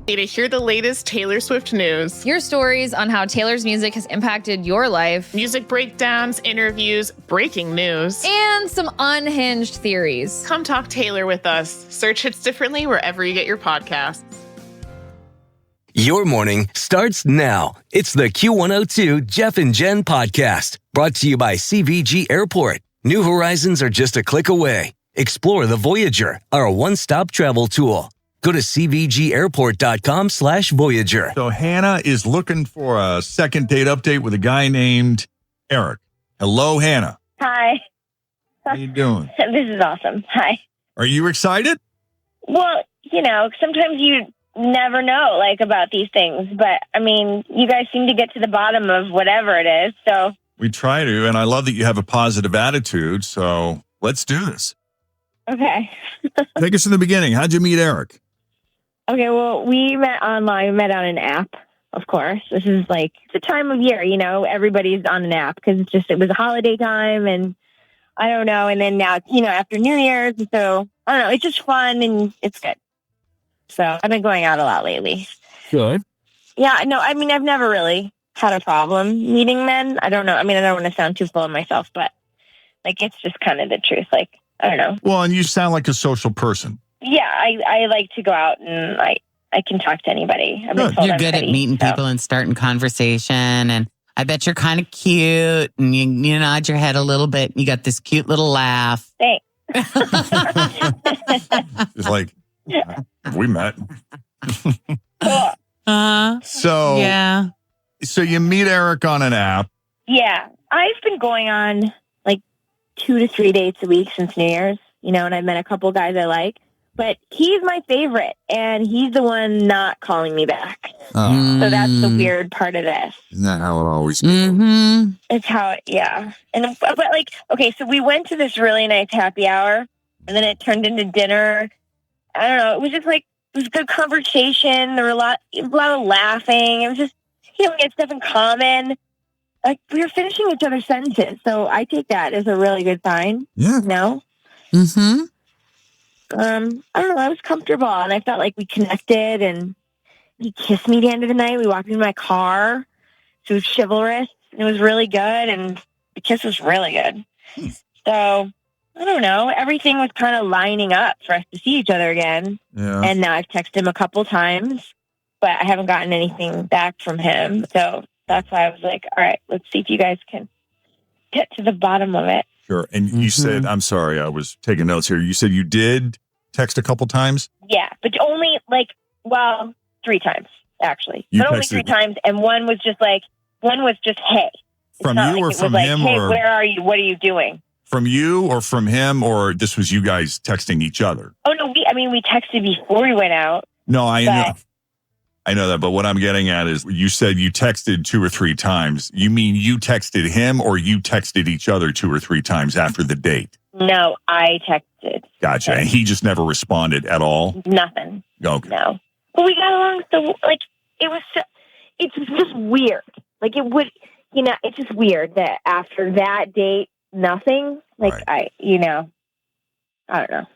To hear the latest Taylor Swift news, your stories on how Taylor's music has impacted your life, music breakdowns, interviews, breaking news, and some unhinged theories. Come talk Taylor with us. Search Hits Differently wherever you get your podcasts. Your morning starts now. It's the Q102 Jeff and Jenn podcast, brought to you by CVG Airport. New horizons are just a click away. Explore the Voyager, our one-stop travel tool. Go to cvgairport.com/Voyager. So Hannah is looking for a second date update with a guy named Eric. Hello, Hannah. Hi. How you doing? This is awesome. Hi. Are you excited? Well, sometimes you never know, about these things. But, you guys seem to get to the bottom of whatever it is, so. We try to, and I love that you have a positive attitude, so let's do this. Okay. Take us to the beginning. How'd you meet Eric? Okay, well, we met online. We met on an app, of course. This is it's the time of year, everybody's on an app because it was a holiday time and I don't know. And then now, after New Year's. So I don't know. It's just fun and it's good. So I've been going out a lot lately. Good. Yeah, no, I've never really had a problem meeting men. I don't know. I don't want to sound too full of myself, but it's just kind of the truth. I don't know. Well, and you sound like a social person. Yeah, I like to go out and I can talk to anybody. You're good at meeting people and starting conversation. And I bet you're kind of cute. And you nod your head a little bit. And you got this cute little laugh. Thanks. It's have we met? Cool. So you meet Eric on an app. Yeah, I've been going on 2 to 3 dates a week since New Year's, and I've met a couple guys I like. But he's my favorite, and he's the one not calling me back. Oh. So that's the weird part of this. Isn't that how it always goes? Mm-hmm. It's how yeah. And but okay, so we went to this really nice happy hour, and then it turned into dinner. I don't know. It was just it was good conversation. There were a lot of laughing. It was just we had stuff in common. We were finishing each other's sentences, so I take that as a really good sign. Yeah. No. Mm-hmm. I don't know. I was comfortable, and I felt like we connected. And he kissed me at the end of the night. We walked into my car. So it was chivalrous, and it was really good. And the kiss was really good. So I don't know. Everything was kind of lining up for us to see each other again. Yeah. And now I've texted him a couple times, but I haven't gotten anything back from him. So that's why I was like, all right, let's see if you guys can get to the bottom of it. Sure. And you said, I'm sorry, I was taking notes here. You said you did text a couple times? Yeah, but only 3 times, actually. But only 3 times. And one was just hey. From you or from him? Hey, where are you? What are you doing? From you or from him, or this was you guys texting each other? Oh, no, we texted before we went out. No, I know. I know that, but what I'm getting at is you said you texted 2 or 3 times. You mean you texted him or you texted each other 2 or 3 times after the date? No, I texted. Gotcha. And he just never responded at all? Nothing. Okay. No. But we got along so, it's just weird. It's just weird that after that date, nothing. Right. I don't know.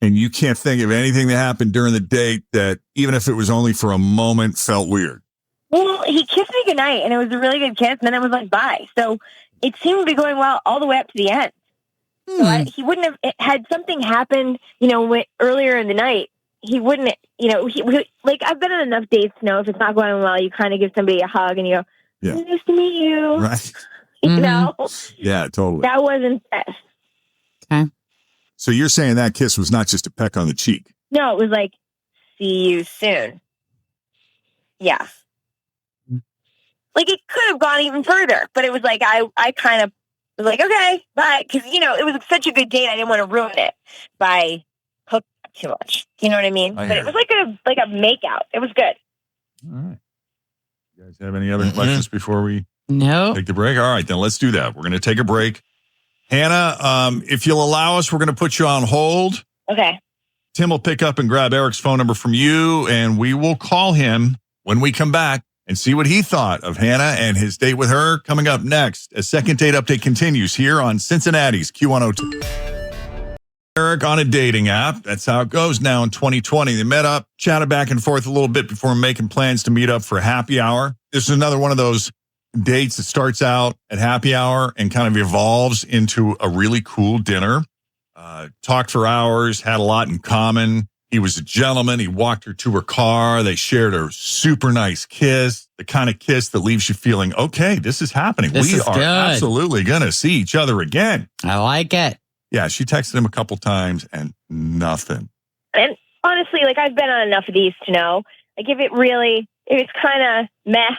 And you can't think of anything that happened during the date that, even if it was only for a moment, felt weird? Well, he kissed me goodnight, and it was a really good kiss, and then it was bye. So it seemed to be going well all the way up to the end. So he wouldn't have, had something happened, earlier in the night, he wouldn't, I've been on enough dates to know if it's not going well, you kind of give somebody a hug, and you go, nice to meet you. Right. Yeah, totally. That wasn't it. Okay. So you're saying that kiss was not just a peck on the cheek? No, it was see you soon. Yeah. It could have gone even further, but it was I kind of was okay, bye. Because, it was such a good date, I didn't want to ruin it by hooking up too much. You know what I mean? But it was like a make-out. It was good. All right. You guys have any other questions before we take the break? All right, then let's do that. We're going to take a break. Hannah, if you'll allow us, we're going to put you on hold. Okay. Tim will pick up and grab Eric's phone number from you, and we will call him when we come back and see what he thought of Hannah and his date with her. Coming up next, a second date update continues here on Cincinnati's Q102. Eric on a dating app. That's how it goes now in 2020. They met up, chatted back and forth a little bit before making plans to meet up for happy hour. This is another one of those dates that starts out at happy hour and kind of evolves into a really cool dinner. Talked for hours, had a lot in common. He was a gentleman. He walked her to her car. They shared a super nice kiss, the kind of kiss that leaves you feeling, okay, this is happening. This is are good. absolutely going to see each other again. I like it. Yeah, she texted him a couple times and nothing. And honestly, like, I've been on enough of these to know, like, if it's kind of meh,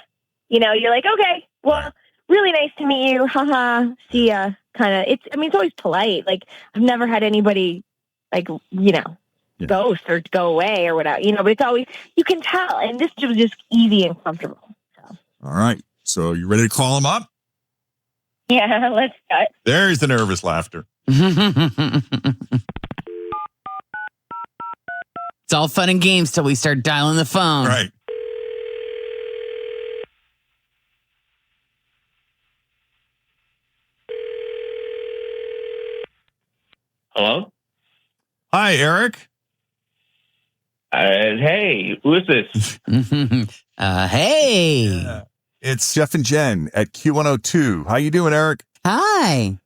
you're like, okay, well, really nice to meet you. Haha. See ya. Kind of, it's always polite. Like, I've never had anybody, like, ghost or go away or whatever, but it's always, you can tell. And this was just easy and comfortable. So. All right. So you ready to call him up? Yeah, let's start. There's the nervous laughter. It's all fun and games till we start dialing the phone. Right. Hello? Hi, Eric. Hey, who is this? Hey. Yeah. It's Jeff and Jen at Q102. How you doing, Eric? Hi.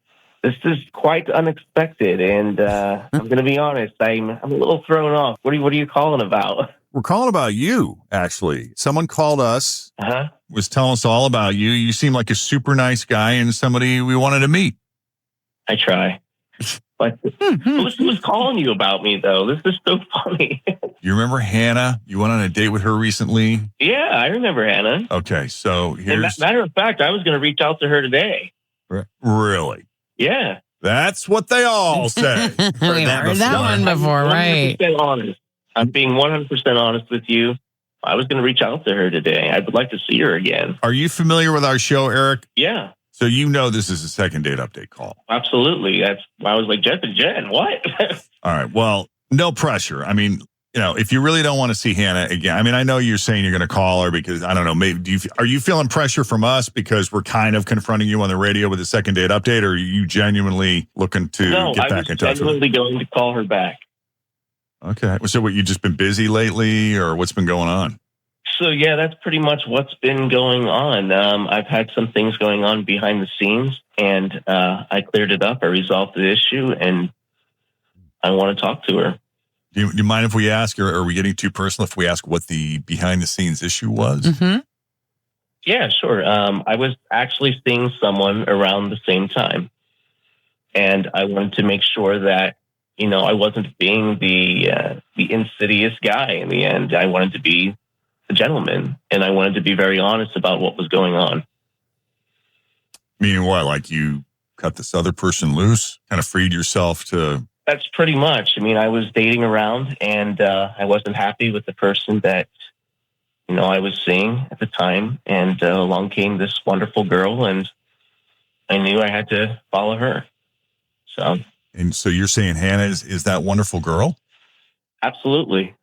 This is quite unexpected, and I'm going to be honest, I'm a little thrown off. What are you calling about? We're calling about you, actually. Someone called us, Uh-huh. was telling us all about you. You seem like a super nice guy and somebody we wanted to meet. I try. But who's calling you about me, though? This is so funny. You remember Hannah? You went on a date with her recently? Yeah, I remember Hannah. Okay, so here's... Matter of fact, I was going to reach out to her today. Really? Yeah. That's what they all say. We've heard that one before, right? 100% honest. I'm being 100% honest with you. I was going to reach out to her today. I would like to see her again. Are you familiar with our show, Eric? Yeah. So you know this is a second date update call. Absolutely. That's why I was like, Jeff and Jen, what? All right. Well, no pressure. I mean, if you really don't want to see Hannah again, I mean, I know you're saying you're going to call her because, I don't know, maybe are you feeling pressure from us because we're kind of confronting you on the radio with a second date update, or are you genuinely looking to get back in touch with her? I was genuinely going to call her back. Okay. So what, you just been busy lately, or what's been going on? So, yeah, that's pretty much what's been going on. I've had some things going on behind the scenes, and I cleared it up. I resolved the issue, and I want to talk to her. Do you mind if we ask, or are we getting too personal if we ask what the behind-the-scenes issue was? Mm-hmm. Yeah, sure. I was actually seeing someone around the same time, and I wanted to make sure that, I wasn't being the insidious guy in the end. I wanted to be a gentleman, and I wanted to be very honest about what was going on. Meaning what? Like you cut this other person loose, kind of freed yourself to... That's pretty much. I mean, I was dating around, and I wasn't happy with the person that, I was seeing at the time. And along came this wonderful girl, and I knew I had to follow her. So. And so you're saying Hannah is that wonderful girl? Absolutely.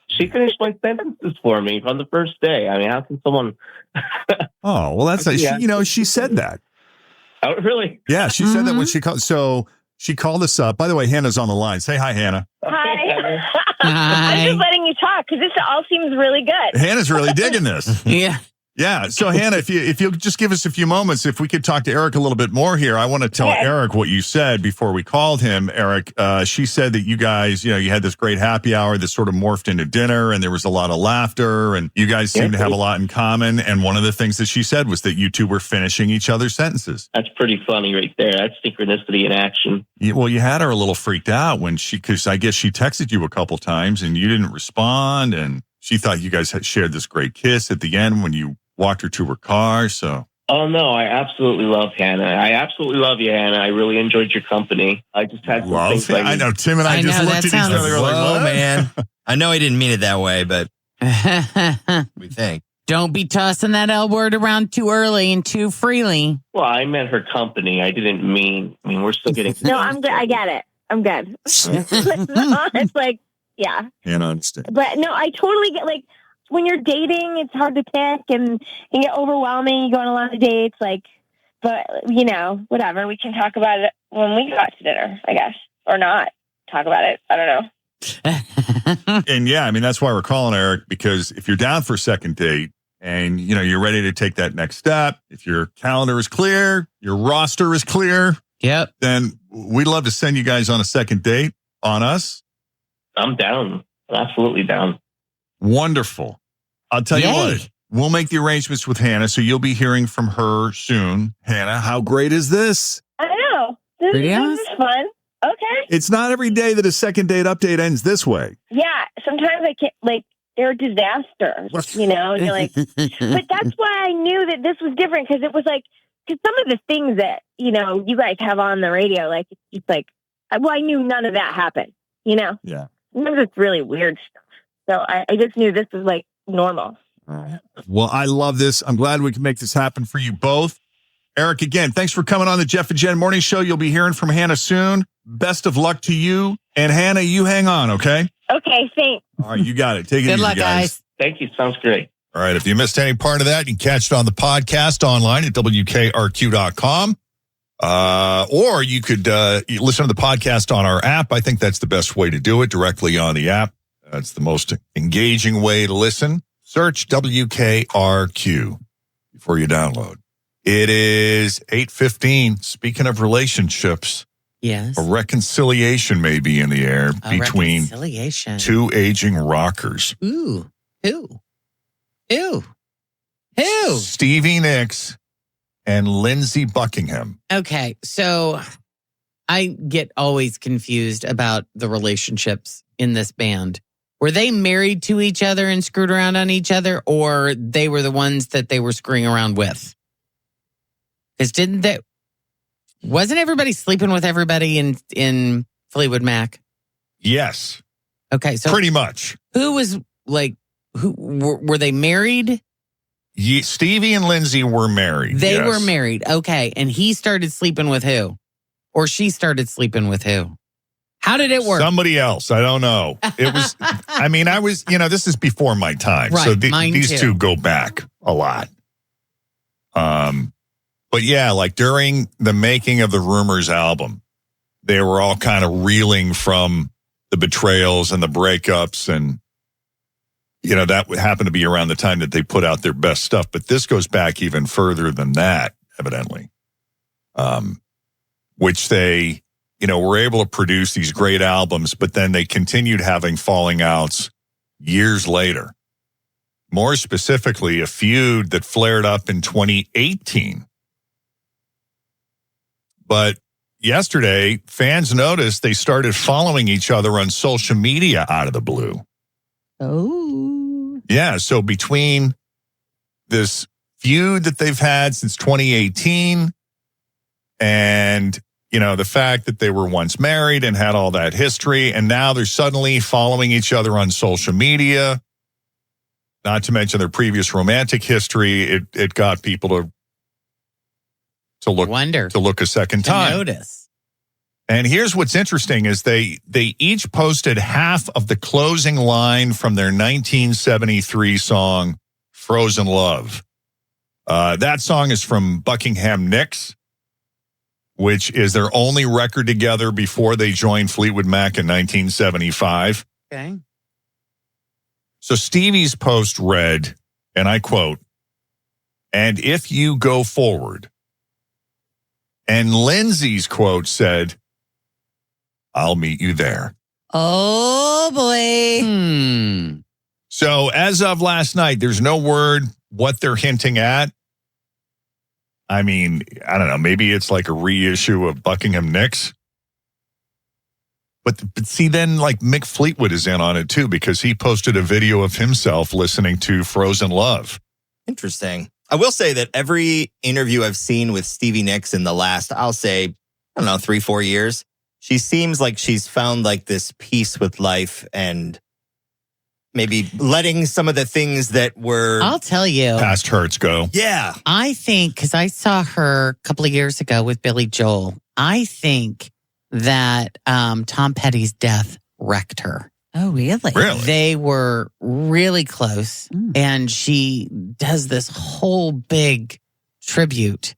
She finished my sentences for me on the first day. I mean, how can someone... Oh, well, that's... Yeah. She said that. Oh, really? Yeah, she said that when she called. So she called us up. By the way, Hannah's on the line. Say hi, Hannah. Hi. Hi. I'm just letting you talk because this all seems really good. Hannah's really digging this. Yeah. Yeah. So Hannah, if you'll just give us a few moments, if we could talk to Eric a little bit more here. I want to tell Eric what you said before we called him. Eric, she said that you guys, you had this great happy hour that sort of morphed into dinner, and there was a lot of laughter, and you guys seemed to have a lot in common. And one of the things that she said was that you two were finishing each other's sentences. That's pretty funny right there. That's synchronicity in action. Well, you had her a little freaked out because I guess she texted you a couple times and you didn't respond, and she thought you guys had shared this great kiss at the end when you walked her to her car. So, oh no, I absolutely love Hannah. I absolutely love you, Hannah. I really enjoyed your company. I just had some things I know Tim and I just looked at each other like, "Whoa, man!" I know he didn't mean it that way, but we think. Don't be tossing that L word around too early and too freely. Well, I meant her company. I didn't mean. I mean, we're still getting. No, I'm good. I get it. I'm good. It's like, yeah. Hannah, understand. But no, I totally get, like, when you're dating, it's hard to pick and you get overwhelming. You go on a lot of dates, but whatever. We can talk about it when we go out to dinner, I guess, or not. talk about it. I don't know. And yeah, I mean, that's why we're calling Eric, because if you're down for a second date and, you're ready to take that next step, if your calendar is clear, your roster is clear, Yep. then we'd love to send you guys on a second date on us. I'm down. I'm absolutely down. Wonderful. I'll tell you Yay. what, we'll make the arrangements with Hannah, so you'll be hearing from her soon. Hannah, how great is this? I know. This Pretty is awesome. fun. Okay. It's not every day that a second date update ends this way. Yeah. Sometimes I can't, they're disasters, and you're like, but that's why I knew that this was different, because it was because some of the things that, you guys have on the radio, it's I knew none of that happened, Yeah. Sometimes it's really weird stuff. So I just knew this was normal. Well, I love this. I'm glad we can make this happen for you both. Eric, again, thanks for coming on the Jeff and Jen Morning Show. You'll be hearing from Hannah soon. Best of luck to you. And Hannah, you hang on, okay? Okay, thanks. All right, you got it. Take it Good easy, luck, guys. Thank you. Sounds great. All right, if you missed any part of that, you can catch it on the podcast online at WKRQ.com. Or you could listen to the podcast on our app. I think that's the best way to do it, directly on the app. That's the most engaging way to listen. Search WKRQ before you download. It is 8:15. Speaking of relationships, Yes. a reconciliation may be in the air A between reconciliation. two aging rockers. Ooh. Who? Stevie Nicks and Lindsey Buckingham. Okay, so I get always confused about the relationships in this band. Were they married to each other and screwed around on each other, or they were the ones that they were screwing around with? Because wasn't everybody sleeping with everybody in Fleetwood Mac? Yes, Okay, so pretty much. who was who were they married? Stevie and Lindsey were married. They yes. were married. Okay, and he started sleeping with who? Or she started sleeping with who? How did it work? Somebody else. I don't know. It was, this is before my time. Right, So mine these too. two go back a lot. But yeah, during the making of the Rumors album, they were all kind of reeling from the betrayals and the breakups. And, that would happen to be around the time that they put out their best stuff. But this goes back even further than that, evidently. Which they, were able to produce these great albums, but then they continued having falling outs years later. More specifically, a feud that flared up in 2018. But yesterday, fans noticed they started following each other on social media out of the blue. Oh. Yeah, so between this feud that they've had since 2018 and, the fact that they were once married and had all that history, and now they're suddenly following each other on social media, not to mention their previous romantic history, it got people to look a second time. Notice. And here's what's interesting is they each posted half of the closing line from their 1973 song, Frozen Love. That song is from Buckingham Nicks, which is their only record together before they joined Fleetwood Mac in 1975. Okay. So Stevie's post read, and I quote, "And if you go forward." And Lindsay's quote said, "I'll meet you there." Oh, boy. So as of last night, there's no word what they're hinting at. I mean, I don't know. Maybe it's like a reissue of Buckingham Nicks. But see, then Mick Fleetwood is in on it too, because he posted a video of himself listening to Frozen Love. Interesting. I will say that every interview I've seen with Stevie Nicks in the last, I'll say, I don't know, 3-4 years, she seems like she's found this peace with life and maybe letting some of the things that were I'll tell you. Past hurts go. Yeah. I think, because I saw her a couple of years ago with Billy Joel, I think that Tom Petty's death wrecked her. Oh, really? Really? They were really close, and she does this whole big tribute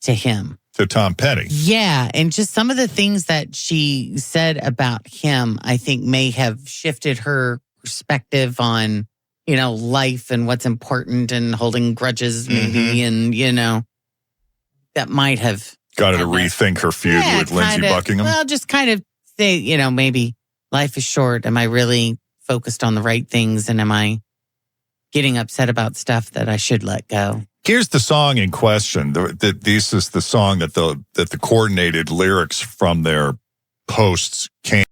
to him. to Tom Petty. Yeah. And just some of the things that she said about him, I think may have shifted her perspective on, life and what's important and holding grudges maybe. And, that might have got her to rethink her feud with Lindsey Buckingham. Well, just kind of say, maybe life is short. Am I really focused on the right things? And am I getting upset about stuff that I should let go? Here's the song in question. This is the song that the coordinated lyrics from their posts came.